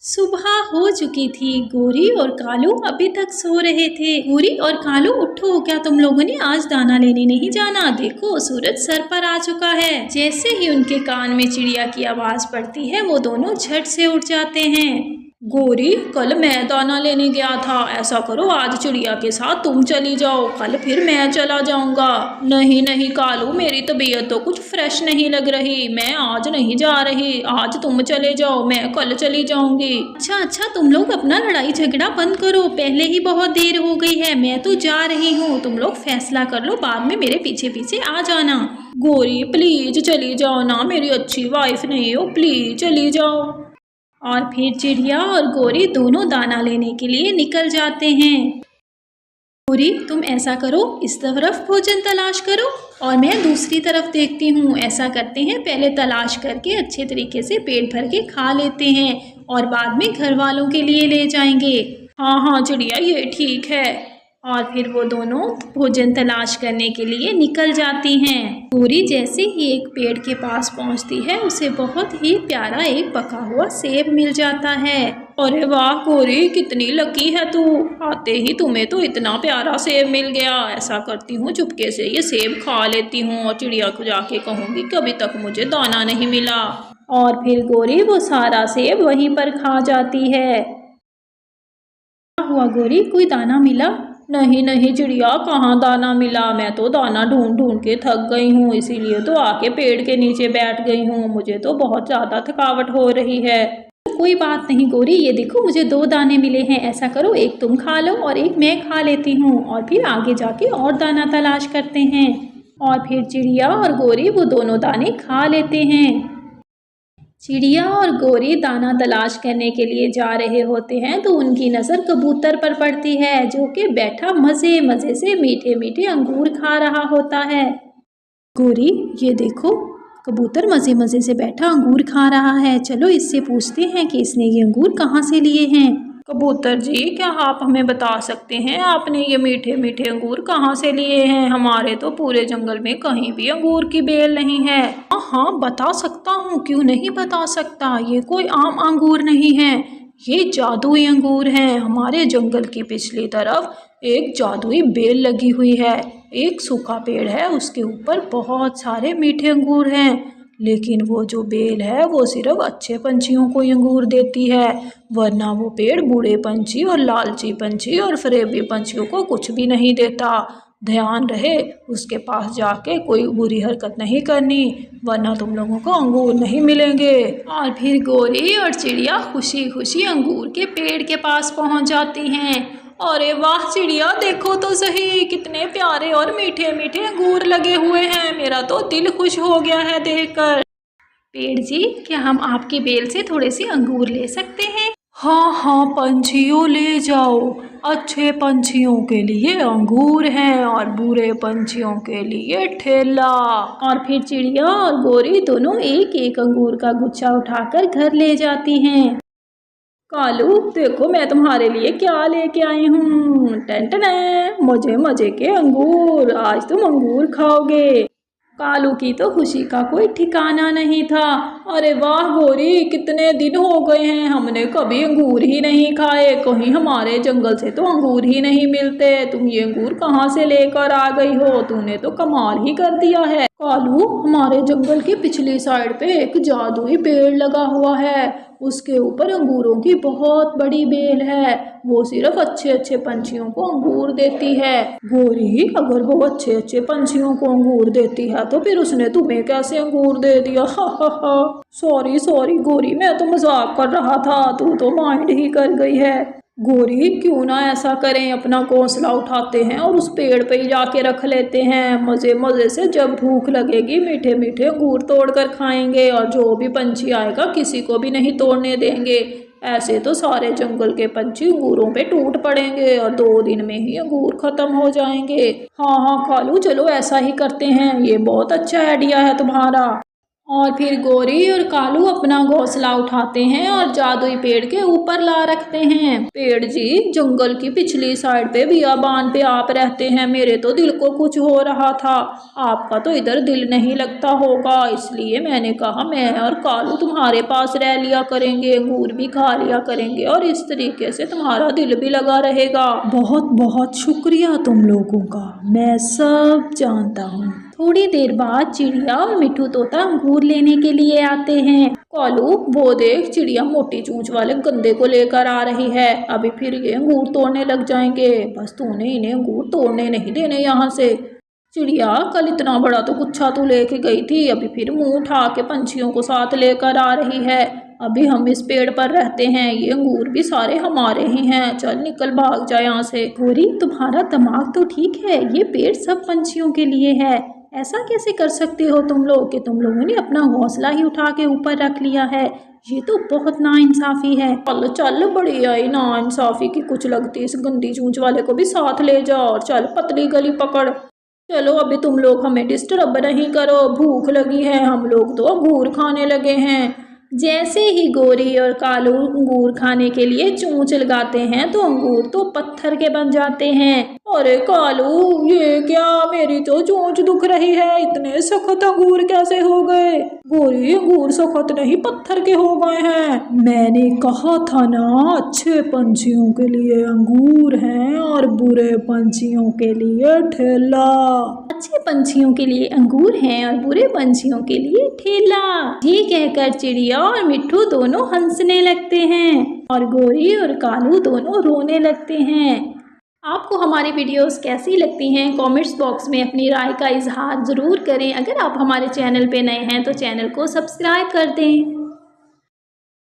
सुबह हो चुकी थी। गोरी और कालू अभी तक सो रहे थे। गोरी और कालू उठो, क्या तुम लोगों ने आज दाना लेने नहीं जाना? देखो सूरज सर पर आ चुका है। जैसे ही उनके कान में चिड़िया की आवाज पड़ती है वो दोनों झट से उठ जाते हैं। गोरी, कल मैं दाना लेने गया था, ऐसा करो आज चिड़िया के साथ तुम चली जाओ, कल फिर मैं चला जाऊंगा। नहीं नहीं कालू, मेरी तबीयत तो कुछ फ्रेश नहीं लग रही, मैं आज नहीं जा रही, आज तुम चले जाओ, मैं कल चली जाऊंगी। अच्छा अच्छा, तुम लोग अपना लड़ाई झगड़ा बंद करो, पहले ही बहुत देर हो गई है, मैं तो जा रही हूँ, तुम लोग फैसला कर लो, बाद में मेरे पीछे पीछे आ जाना। गोरी प्लीज चली जाओ ना, मेरी अच्छी वाइफ नहीं हो, प्लीज चली जाओ। और फिर चिड़िया और गोरी दोनों दाना लेने के लिए निकल जाते हैं। गोरी, तुम ऐसा करो, इस तरफ भोजन तलाश करो और मैं दूसरी तरफ देखती हूँ। ऐसा करते हैं, पहले तलाश करके अच्छे तरीके से पेट भर के खा लेते हैं और बाद में घर वालों के लिए ले जाएंगे। हाँ हाँ चिड़िया, ये ठीक है। और फिर वो दोनों भोजन तलाश करने के लिए निकल जाती हैं। गोरी जैसे ही एक पेड़ के पास पहुंचती है उसे बहुत ही प्यारा एक पका हुआ सेब मिल जाता है। अरे वाह गोरी, कितनी लकी है तू, आते ही तुम्हें तो इतना प्यारा सेब मिल गया। ऐसा करती हूँ, चुपके से ये सेब खा लेती हूँ और चिड़िया को जाके कहूँगी कि अभी तक मुझे दाना नहीं मिला। और फिर गोरी वो सारा सेब वहीं पर खा जाती है। क्या हुआ गोरी, कोई दाना मिला? नहीं नहीं चिड़िया, कहाँ दाना मिला, मैं तो दाना ढूंढ ढूंढ के थक गई हूँ, इसीलिए तो आके पेड़ के नीचे बैठ गई हूँ, मुझे तो बहुत ज़्यादा थकावट हो रही है। कोई बात नहीं गोरी, ये देखो मुझे 2 दाने मिले हैं, ऐसा करो एक तुम खा लो और एक मैं खा लेती हूँ और फिर आगे जाके और दाना तलाश करते हैं। और फिर चिड़िया और गोरी वो दोनों दाने खा लेते हैं। चिड़िया और गोरी दाना तलाश करने के लिए जा रहे होते हैं तो उनकी नज़र कबूतर पर पड़ती है, जो कि बैठा मज़े मज़े से मीठे मीठे अंगूर खा रहा होता है। गोरी, ये देखो कबूतर मज़े मज़े से बैठा अंगूर खा रहा है, चलो इससे पूछते हैं कि इसने ये अंगूर कहाँ से लिए हैं। कबूतर जी, क्या आप हमें बता सकते हैं आपने ये मीठे मीठे अंगूर कहाँ से लिए हैं? हमारे तो पूरे जंगल में कहीं भी अंगूर की बेल नहीं है। हाँ हाँ बता सकता हूँ, क्यों नहीं बता सकता, ये कोई आम अंगूर नहीं है, ये जादुई अंगूर हैं। हमारे जंगल की पिछली तरफ एक जादुई बेल लगी हुई है, एक सूखा पेड़ है, उसके ऊपर बहुत सारे मीठे अंगूर हैं, लेकिन वो जो बेल है वो सिर्फ अच्छे पंछियों को अंगूर देती है, वरना वो पेड़ बूढ़े पंछी और लालची पंछी और फरेबी पंछियों को कुछ भी नहीं देता। ध्यान रहे, उसके पास जाके कोई बुरी हरकत नहीं करनी, वरना तुम लोगों को अंगूर नहीं मिलेंगे। और फिर गोरी और चिड़िया खुशी खुशी अंगूर के पेड़ के पास पहुंच जाती हैं। अरे वाह चिड़िया, देखो तो सही, कितने प्यारे और मीठे मीठे अंगूर लगे हुए हैं, मेरा तो दिल खुश हो गया है देखकर। पेड़ जी, क्या हम आपकी बेल से थोड़े से अंगूर ले सकते हैं? हाँ हाँ पंछियों, ले जाओ, अच्छे पंछियों के लिए अंगूर हैं और बुरे पंछियों के लिए ठेला। और फिर चिड़िया और गोरी दोनों एक एक अंगूर का गुच्छा उठाकर घर ले जाती हैं। कालू, देखो मैं तुम्हारे लिए क्या लेके आई हूँ, टन मजे मजे के अंगूर, आज तुम अंगूर खाओगे। कालू की तो खुशी का कोई ठिकाना नहीं था। अरे वाह गोरी, कितने दिन हो गए हैं, हमने कभी अंगूर ही नहीं खाए, कहीं हमारे जंगल से तो अंगूर ही नहीं मिलते, तुम ये अंगूर कहाँ से लेकर आ गई हो, तूने तो कमाल ही कर दिया है। कालू, हमारे जंगल की पिछली साइड पे एक जादुई पेड़ लगा हुआ है, उसके ऊपर अंगूरों की बहुत बड़ी बेल है, वो सिर्फ अच्छे अच्छे पंछियों को अंगूर देती है। गोरी, अगर वो अच्छे अच्छे पंछियों को अंगूर देती है तो फिर उसने तुम्हें कैसे अंगूर दे दिया? हा हा हा, सॉरी सॉरी गोरी, मैं तो मजाक कर रहा था, तू तो माइंड ही कर गई है। गोरी, क्यों ना ऐसा करें, अपना घोंसला उठाते हैं और उस पेड़ पे ही जाके रख लेते हैं, मजे मजे से जब भूख लगेगी मीठे मीठे अंगूर तोड़ कर खाएंगे और जो भी पंछी आएगा किसी को भी नहीं तोड़ने देंगे, ऐसे तो सारे जंगल के पंछी अंगूरों पे टूट पड़ेंगे और 2 दिन में ही अंगूर खत्म हो जाएंगे। हाँ हाँ कालू, चलो ऐसा ही करते हैं, ये बहुत अच्छा आइडिया है तुम्हारा। और फिर गोरी और कालू अपना घोंसला उठाते हैं और जादुई पेड़ के ऊपर ला रखते हैं। पेड़ जी, जंगल की पिछली साइड पे बियाबान पे आप रहते हैं, मेरे तो दिल को कुछ हो रहा था, आपका तो इधर दिल नहीं लगता होगा, इसलिए मैंने कहा मैं और कालू तुम्हारे पास रह लिया करेंगे, अंगूर भी खा लिया करेंगे और इस तरीके से तुम्हारा दिल भी लगा रहेगा। बहुत बहुत शुक्रिया तुम लोगों का, मैं सब जानता हूँ। थोड़ी देर बाद चिड़िया और मिट्ठू तोता अंगूर लेने के लिए आते हैं। कालू, वो देख, चिड़िया मोटी चोंच वाले गंदे को लेकर आ रही है, अभी फिर ये अंगूर तोड़ने लग जाएंगे, बस तूने इन्हें अंगूर तोड़ने नहीं देने यहाँ से। चिड़िया, कल इतना बड़ा तो गुच्छा तू लेके गई थी, अभी फिर मुंह उठा के पंछियों को साथ लेकर आ रही है। अभी हम इस पेड़ पर रहते हैं, ये अंगूर भी सारे हमारे ही हैं, चल निकल भाग जा यहाँ से। गोरी, तुम्हारा दिमाग तो ठीक है, ये पेड़ सब पंछियों के लिए है, ऐसा कैसे कर सकते हो तुम लोग कि तुम लोगों ने अपना घोंसला ही उठा के ऊपर रख लिया है, ये तो बहुत नाइंसाफी है। चल चल, बड़ी आई नाइंसाफी की कुछ लगती, इस गंदी चूंच वाले को भी साथ ले जाओ और चल पतली गली पकड़। चलो अभी तुम लोग हमें डिस्टर्ब नहीं करो, भूख लगी है, हम लोग तो अंगूर खाने लगे हैं। जैसे ही गोरी और कालू अंगूर खाने के लिए चोंच लगाते हैं तो अंगूर तो पत्थर के बन जाते हैं। अरे कालू, ये क्या, मेरी तो चोंच दुख रही है, इतने सख्त अंगूर कैसे हो गए? गोरी, अंगूर सख्त नहीं पत्थर के हो गए हैं, मैंने कहा था ना, अच्छे पंछियों के लिए अंगूर हैं और बुरे पंछियों के लिए ठेला। अच्छे पंछियों के लिए अंगूर हैं और बुरे पंछियों के लिए ठेला। ये कहकर चिड़िया और मिट्ठू दोनों हंसने लगते हैं और गोरी और कालू दोनों रोने लगते हैं। आपको हमारी वीडियोस कैसी लगती हैं, कमेंट्स बॉक्स में अपनी राय का इजहार ज़रूर करें। अगर आप हमारे चैनल पे नए हैं तो चैनल को सब्सक्राइब कर दें।